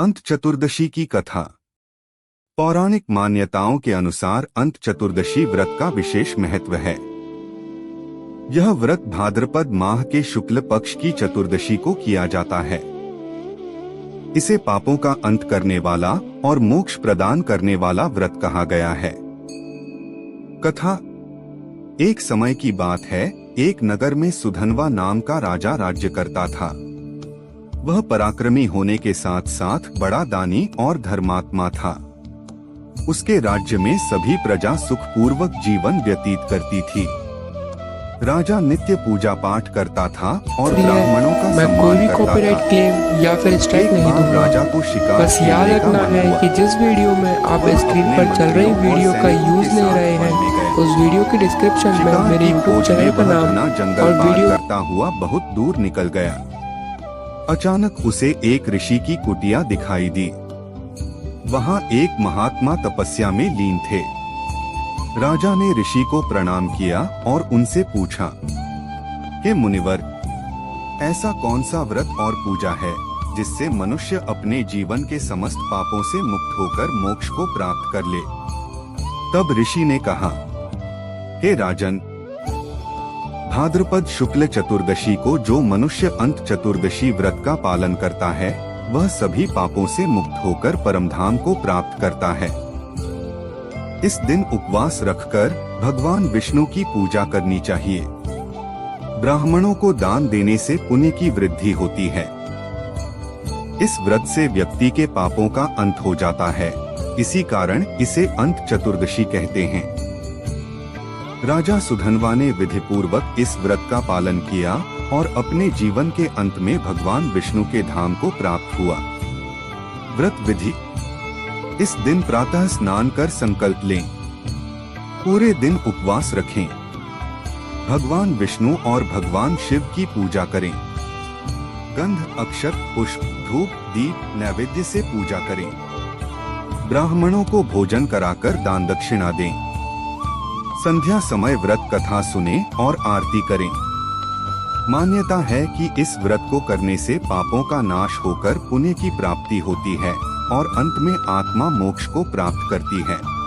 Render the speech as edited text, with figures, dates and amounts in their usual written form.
अंत चतुर्दशी की कथा। पौराणिक मान्यताओं के अनुसार अंत चतुर्दशी व्रत का विशेष महत्व है। यह व्रत भाद्रपद माह के शुक्ल पक्ष की चतुर्दशी को किया जाता है। इसे पापों का अंत करने वाला और मोक्ष प्रदान करने वाला व्रत कहा गया है। कथा। एक समय की बात है, एक नगर में सुधनवा नाम का राजा राज्य करता था। वह पराक्रमी होने के साथ साथ बड़ा दानी और धर्मात्मा था। उसके राज्य में सभी प्रजा सुखपूर्वक जीवन व्यतीत करती थी। राजा नित्य पूजा पाठ करता था और ब्राह्मणों का मैं कोई भी सम्मान कॉपीराइट करता था। क्लेम या फिर स्ट्राइक नहीं दूंगा। राजा को शिकार बस याद खेलने का रखना मन है हुआ। कि जिस वीडियो में आप स्क्रीन पर चल रही वीडियो का यूज ले रहे हैं, उस वीडियो के डिस्क्रिप्शन में मेरे यूट्यूब चैनल का नाम जंगल और वीडियो करता हुआ बहुत दूर निकल गया। अचानक उसे एक ऋषि की कुटिया दिखाई दी। वहां एक महात्मा तपस्या में लीन थे। राजा ने ऋषि को प्रणाम किया और उनसे पूछा, हे मुनिवर, ऐसा कौन सा व्रत और पूजा है जिससे मनुष्य अपने जीवन के समस्त पापों से मुक्त होकर मोक्ष को प्राप्त कर ले? तब ऋषि ने कहा, हे राजन, भाद्रपद शुक्ल चतुर्दशी को जो मनुष्य अंत चतुर्दशी व्रत का पालन करता है, वह सभी पापों से मुक्त होकर परमधाम को प्राप्त करता है। इस दिन उपवास रखकर भगवान विष्णु की पूजा करनी चाहिए। ब्राह्मणों को दान देने से पुण्य की वृद्धि होती है। इस व्रत से व्यक्ति के पापों का अंत हो जाता है। इसी कारण इसे अंत चतुर्दशी कहते हैं। राजा सुधनवा ने विधिपूर्वक इस व्रत का पालन किया और अपने जीवन के अंत में भगवान विष्णु के धाम को प्राप्त हुआ। व्रत विधि। इस दिन प्रातः स्नान कर संकल्प लें। पूरे दिन उपवास रखें। भगवान विष्णु और भगवान शिव की पूजा करें। गंध, अक्षत, पुष्प, धूप, दीप, नैवेद्य से पूजा करें। ब्राह्मणों को भोजन कराकर दान दक्षिणा दें। संध्या समय व्रत कथा सुने और आरती करें। मान्यता है कि इस व्रत को करने से पापों का नाश होकर पुण्य की प्राप्ति होती है और अंत में आत्मा मोक्ष को प्राप्त करती है।